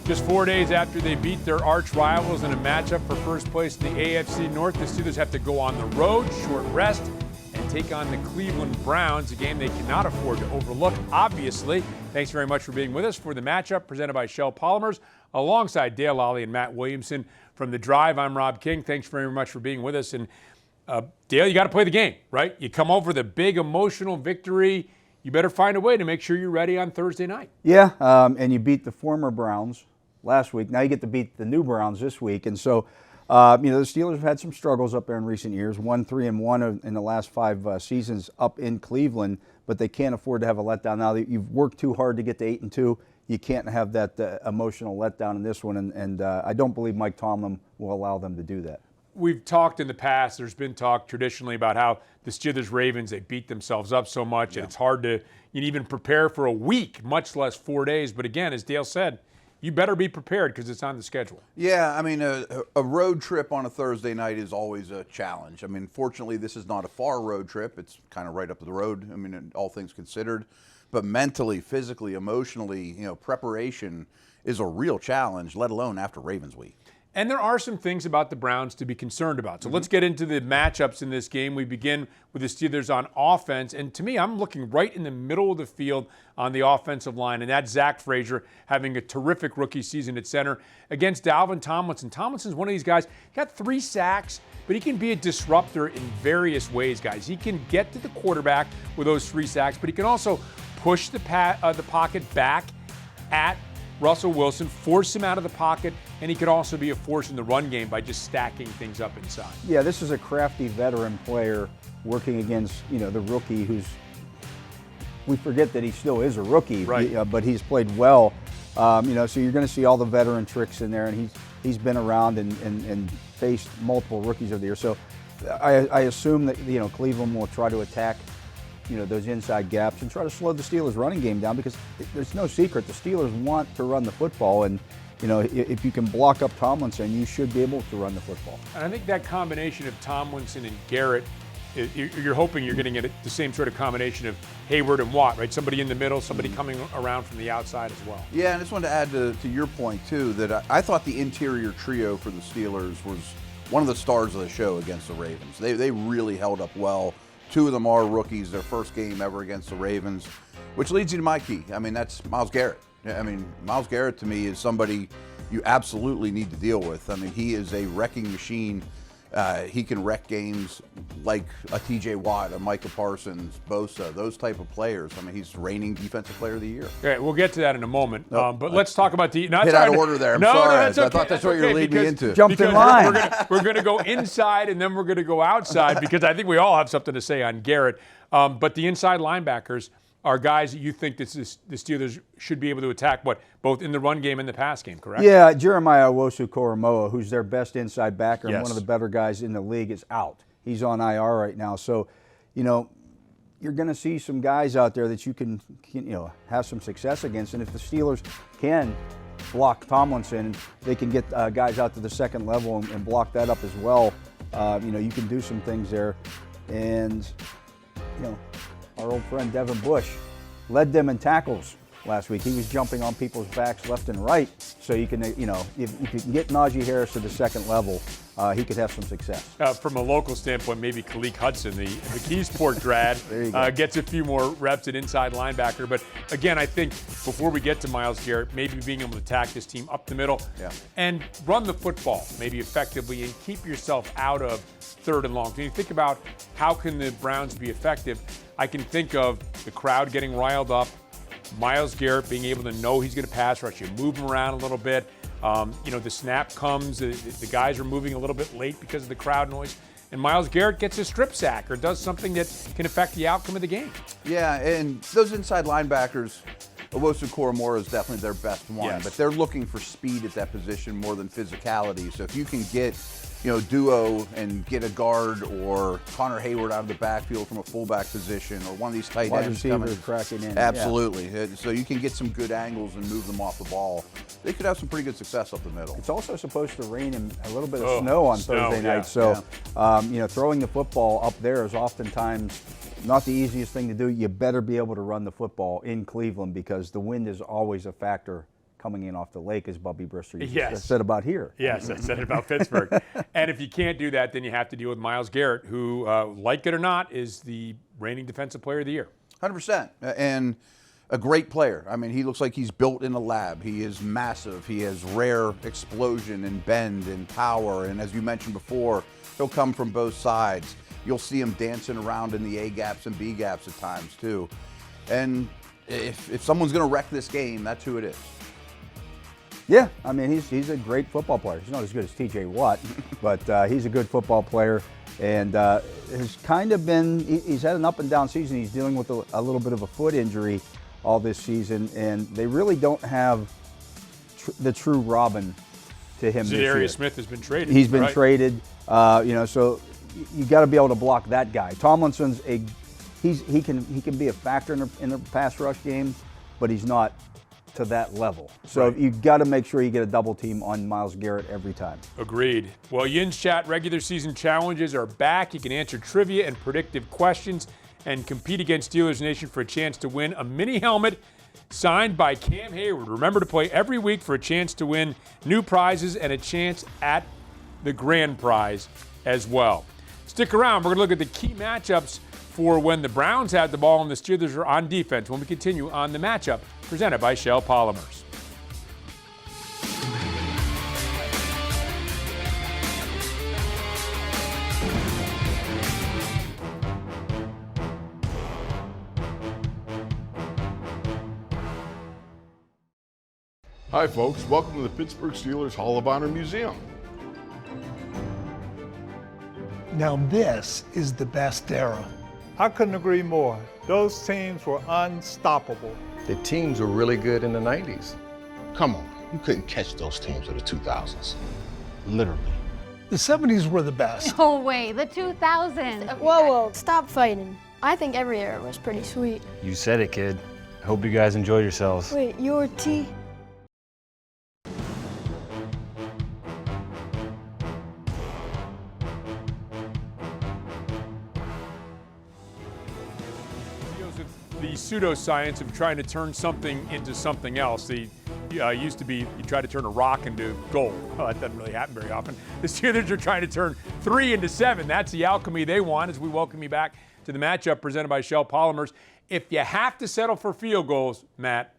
Just 4 days after they beat their arch rivals in a matchup for first place in the AFC North, the Steelers have to go on the road, short rest, and take on the Cleveland Browns, a game they cannot afford to overlook, obviously. Thanks very much for being with us for the matchup presented by Shell Polymers, alongside Dale Lally and Matt Williamson. From The Drive, I'm Rob King. Thanks very much for being with us. And Dale, you got to play the game, right? You come over the big emotional victory. You better find a way to make sure you're ready on Thursday night. Yeah, and you beat the former Browns last week. Now you get to beat the new Browns this week. And so, the Steelers have had some struggles up there in recent years. 3-1 in the last 5 seasons up in Cleveland, but they can't afford to have a letdown. Now that you've worked too hard to get to 8-2, you can't have that emotional letdown in this one. And I don't believe Mike Tomlin will allow them to do that. We've talked in the past, there's been talk traditionally about how the Steelers-Ravens, they beat themselves up so much, and it's hard to even prepare for a week, much less 4 days. But again, as Dale said, you better be prepared because it's on the schedule. Yeah, I mean, a road trip on a Thursday night is always a challenge. I mean, fortunately, this is not a far road trip. It's kind of right up the road, I mean, all things considered. But mentally, physically, emotionally, preparation is a real challenge, let alone after Ravens week. And there are some things about the Browns to be concerned about. So let's get into the matchups in this game. We begin with the Steelers on offense. And to me, I'm looking right in the middle of the field on the offensive line. And that's Zach Frazier having a terrific rookie season at center against Dalvin Tomlinson. Tomlinson's one of these guys. He got 3 sacks, but he can be a disruptor in various ways, guys. He can get to the quarterback with those 3 sacks, but he can also push the pocket back at Russell Wilson, force him out of the pocket, and he could also be a force in the run game by just stacking things up inside. Yeah, this is a crafty veteran player working against, the rookie who's, we forget that he still is a rookie, right. But he's played well. So you're going to see all the veteran tricks in there, and he's been around and faced multiple rookies of the year. So I assume that, Cleveland will try to attack those inside gaps and try to slow the Steelers' running game down, because there's no secret the Steelers want to run the football, and if you can block up Tomlinson, you should be able to run the football. And I think that combination of Tomlinson and Garrett, you're hoping you're getting the same sort of combination of Hayward and Watt, right? Somebody in the middle, somebody coming around from the outside as well. Yeah, and I just wanted to add to your point too, that I thought the interior trio for the Steelers was one of the stars of the show against the Ravens. They really held up well. 2 of them are rookies, their first game ever against the Ravens, which leads you to my key. I mean, that's Myles Garrett. I mean, Myles Garrett to me is somebody you absolutely need to deal with. I mean, he is a wrecking machine. He can wreck games like a TJ Watt, a Micah Parsons, Bosa, those type of players. I mean, he's reigning Defensive Player of the Year. Okay, we'll get to that in a moment. But let's talk about the... Hit out of order there. I'm sorry. That's okay. I thought that's what you're leading me into. Jumped in line. We're going to go inside and then we're going to go outside, because I think we all have something to say on Garrett. But the inside linebackers are guys that you think that the Steelers should be able to attack, both in the run game and the pass game, correct? Yeah, Jeremiah Owusu-Koramoah, who's their best inside backer and Yes. one of the better guys in the league, is out. He's on IR right now. So, you're going to see some guys out there that you can have some success against. And if the Steelers can block Tomlinson, they can get guys out to the second level and block that up as well. You can do some things there. And, our old friend Devin Bush led them in tackles last week. He was jumping on people's backs left and right. So you can, if you can get Najee Harris to the second level, he could have some success. From a local standpoint, maybe Khaleke Hudson, the Keysport grad, gets a few more reps at inside linebacker. But again, I think before we get to Myles Garrett, maybe being able to attack this team up the middle and run the football maybe effectively and keep yourself out of 3rd and long. When you think about how can the Browns be effective, I can think of the crowd getting riled up, Myles Garrett being able to know he's going to pass rush. You move him around a little bit. The snap comes. The guys are moving a little bit late because of the crowd noise. And Myles Garrett gets a strip sack or does something that can affect the outcome of the game. Yeah, and those inside linebackers, Owusu-Koramoah is definitely their best one. Yes. But they're looking for speed at that position more than physicality. So if you can get duo and get a guard or Connor Hayward out of the backfield from a fullback position or one of these tight ends coming cracking in. Absolutely. Yeah. So you can get some good angles and move them off the ball. They could have some pretty good success up the middle. It's also supposed to rain and a little bit of snow on Thursday night. Yeah. So, throwing the football up there is oftentimes not the easiest thing to do. You better be able to run the football in Cleveland because the wind is always a factor coming in off the lake, as Bubby Brister Yes. said about here. Yes, I said it about Pittsburgh. And if you can't do that, then you have to deal with Myles Garrett, who, like it or not, is the reigning Defensive Player of the Year. 100%. And a great player. I mean, he looks like he's built in a lab. He is massive. He has rare explosion and bend and power. And as you mentioned before, he'll come from both sides. You'll see him dancing around in the A gaps and B gaps at times too. And if someone's going to wreck this game, that's who it is. Yeah, I mean, he's a great football player. He's not as good as T.J. Watt, but he's a good football player, and has kind of been, he's had an up and down season. He's dealing with a little bit of a foot injury all this season, and they really don't have the true Robin to him this year. Zadarius Smith has been traded. He's been right? traded, so you got to be able to block that guy. Tomlinson's he can be a factor in the pass rush game, but he's not to that level. So Right. you got to make sure you get a double team on Myles Garrett every time. Agreed. Well, Yin's Chat regular season challenges are back. You can answer trivia and predictive questions and compete against Steelers Nation for a chance to win a mini helmet signed by Cam Hayward. Remember to play every week for a chance to win new prizes and a chance at the grand prize as well. Stick around. We're going to look at the key matchups for when the Browns have the ball and the Steelers are on defense when we continue on the matchup presented by Shell Polymers. Hi folks, welcome to the Pittsburgh Steelers Hall of Honor Museum. Now this is the best era. I couldn't agree more. Those teams were unstoppable. The teams were really good in the 90s. Come on, you couldn't catch those teams of the 2000s. Literally. The 70s were the best. No way, the 2000s. Whoa, stop fighting. I think every era was pretty sweet. You said it, kid. I hope you guys enjoyed yourselves. Wait, you're T? The pseudoscience of trying to turn something into something else. The used to be you try to turn a rock into gold. Well, that doesn't really happen very often. The Steelers are trying to turn 3 into 7. That's the alchemy they want. As we welcome you back to the matchup presented by Shell Polymers. If you have to settle for field goals, Matt,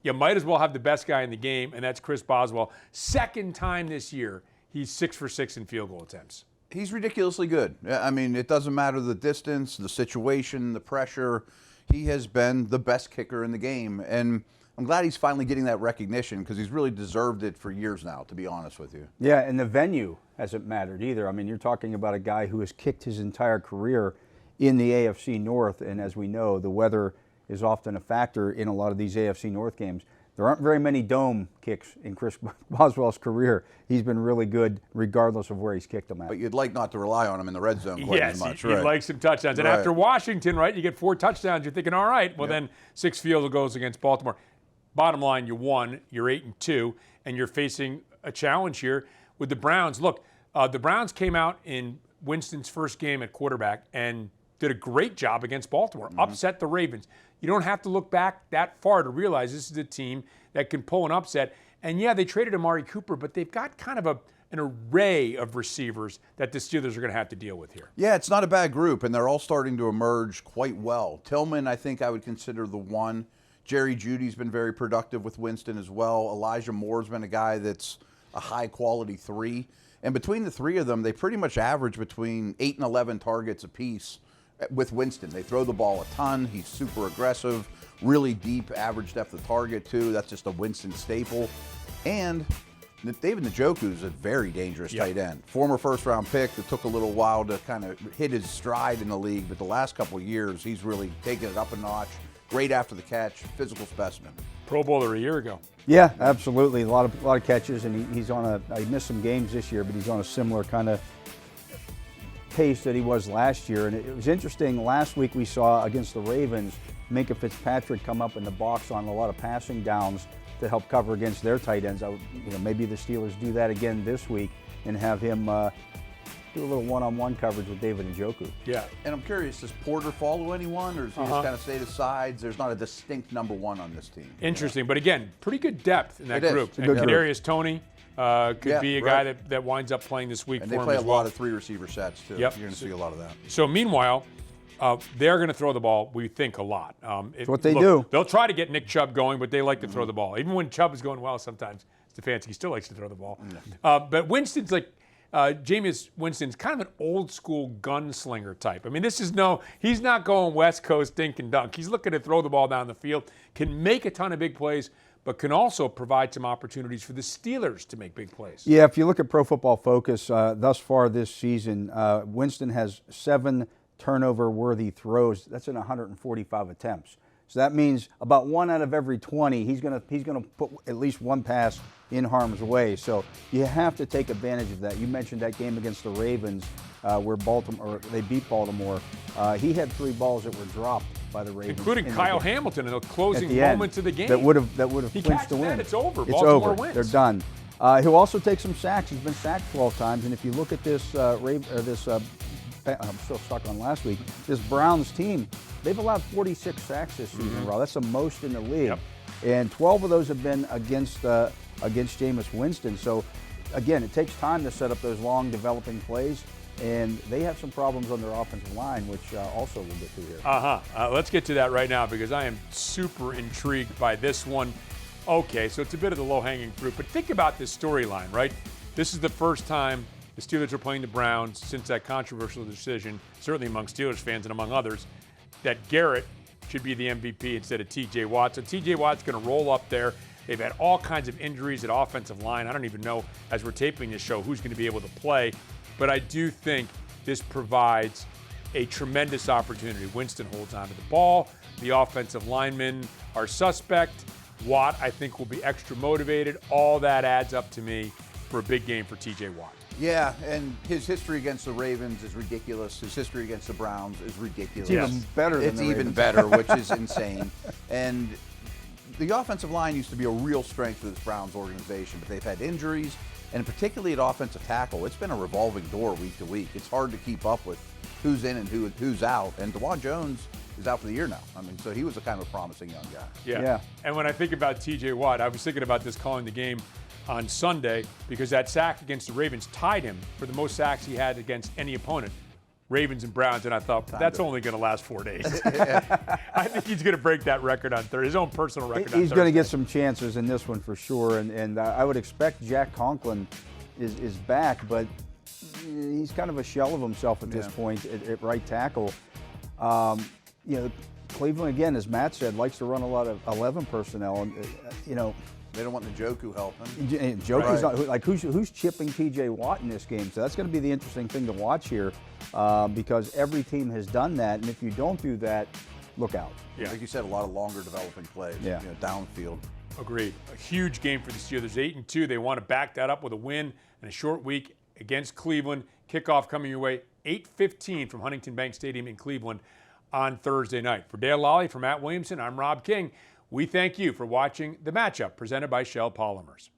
you might as well have the best guy in the game, and that's Chris Boswell. Second time this year, he's 6 for 6 in field goal attempts. He's ridiculously good. I mean, it doesn't matter the distance, the situation, the pressure. He has been the best kicker in the game, and I'm glad he's finally getting that recognition because he's really deserved it for years now, to be honest with you. Yeah, and the venue hasn't mattered either. I mean, you're talking about a guy who has kicked his entire career in the AFC North, and as we know, the weather is often a factor in a lot of these AFC North games. There aren't very many dome kicks in Chris Boswell's career. He's been really good regardless of where he's kicked them at. But you'd like not to rely on him in the red zone quite as much, you'd right? like some touchdowns. And Right. after Washington, right, you get 4 touchdowns. You're thinking, all right, well then 6 field goals against Baltimore. Bottom line, you won. You're 8-2, and you're facing a challenge here with the Browns. Look, the Browns came out in Winston's first game at quarterback and did a great job against Baltimore, upset the Ravens. You don't have to look back that far to realize this is a team that can pull an upset. And yeah, they traded Amari Cooper, but they've got kind of an array of receivers that the Steelers are going to have to deal with here. Yeah, it's not a bad group, and they're all starting to emerge quite well. Tillman, I think I would consider the one. Jerry Jeudy's been very productive with Winston as well. Elijah Moore's been a guy that's a high-quality 3. And between the 3 of them, they pretty much average between 8 and 11 targets apiece with Winston. They throw the ball a ton. He's super aggressive, really deep average depth of target, too. That's just a Winston staple. And David Njoku is a very dangerous tight end. Former first-round pick that took a little while to kind of hit his stride in the league, but the last couple of years, he's really taken it up a notch. Great after the catch, physical specimen. Pro Bowler a year ago. Yeah, absolutely. A lot of catches, and he's on he missed some games this year, but he's on a similar kind of pace that he was last year. And it was interesting. Last week we saw against the Ravens, Minkah Fitzpatrick come up in the box on a lot of passing downs to help cover against their tight ends. Maybe the Steelers do that again this week and have him do a little one-on-one coverage with David Njoku. Yeah. And I'm curious, does Porter follow anyone, or does he just kind of stay to sides? There's not a distinct number one on this team. Interesting, but again, pretty good depth in that It is. group. It's a good And group. Kadarius Toney could be a guy that winds up playing this week And for they him play a as well. lot of 3 receiver sets, too. Yep. You're going to see a lot of that. So meanwhile, they're going to throw the ball, we think, a lot. That's what they do. They'll try to get Nick Chubb going, but they like to throw the ball. Even when Chubb is going well sometimes, Stefanski still likes to throw the ball. But Winston's like, Jameis Winston's kind of an old school gunslinger type. I mean, he's not going West Coast dink and dunk. He's looking to throw the ball down the field, can make a ton of big plays, but can also provide some opportunities for the Steelers to make big plays. Yeah, if you look at Pro Football Focus, thus far this season, Winston has 7 turnover-worthy throws. That's in 145 attempts. So that means about 1 out of every 20, he's gonna put at least one pass in harm's way. So you have to take advantage of that. You mentioned that game against the Ravens where they beat Baltimore. He had 3 balls that were dropped by the Ravens, including Kyle Hamilton in the closing at the end, moments of the game. That would have He clinched catches the win. that, it's over. It's Baltimore over. wins. They're done. He'll also take some sacks. He's been sacked 12 times, and if you look at this I'm still stuck on last week. This Browns team, they've allowed 46 sacks this season in a row. That's the most in the league. Yep. And 12 of those have been against Jameis Winston. So, again, it takes time to set up those long developing plays, and they have some problems on their offensive line, which also we'll get to here. Let's get to that right now because I am super intrigued by this one. Okay, so it's a bit of the low-hanging fruit, but think about this storyline, right? This is the first time the Steelers are playing the Browns since that controversial decision, certainly among Steelers fans and among others, that Garrett should be the MVP instead of T.J. Watt. So T.J. Watt's going to roll up there. They've had all kinds of injuries at offensive line. I don't even know, as we're taping this show, who's going to be able to play. But I do think this provides a tremendous opportunity. Winston holds onto the ball. The offensive linemen are suspect. Watt, I think, will be extra motivated. All that adds up to me for a big game for T.J. Watt. Yeah, and his history against the Ravens is ridiculous. His history against the Browns is ridiculous. It's even better than It's the even Ravens. better, which is insane. And the offensive line used to be a real strength of this Browns organization, but they've had injuries, and particularly at offensive tackle, it's been a revolving door week to week. It's hard to keep up with who's in and who's out. And DeJuan Jones is out for the year now. I mean, so he was a kind of a promising young guy. Yeah. And when I think about T.J. Watt, I was thinking about this calling the game on Sunday because that sack against the Ravens tied him for the most sacks he had against any opponent, Ravens and Browns, and I thought, that's only going to last 4 days. I think he's going to break that record on Thursday, his own personal record on Thursday. He's going to get some chances in this one for sure, and I would expect Jack Conklin is back, but he's kind of a shell of himself at this point at right tackle. Cleveland, again, as Matt said, likes to run a lot of 11 personnel, and They don't want Njoku helping. Njoku's not, like who's chipping T.J. Watt in this game? So that's going to be the interesting thing to watch here, because every team has done that, and if you don't do that, look out. Yeah. Like you said, a lot of longer developing plays. Yeah. Downfield. Agreed. A huge game for the Steelers. 8-2. They want to back that up with a win and a short week against Cleveland. Kickoff coming your way 8:15 from Huntington Bank Stadium in Cleveland on Thursday night. For Dale Lally, for Matt Williamson, I'm Rob King. We thank you for watching The Matchup, presented by Shell Polymers.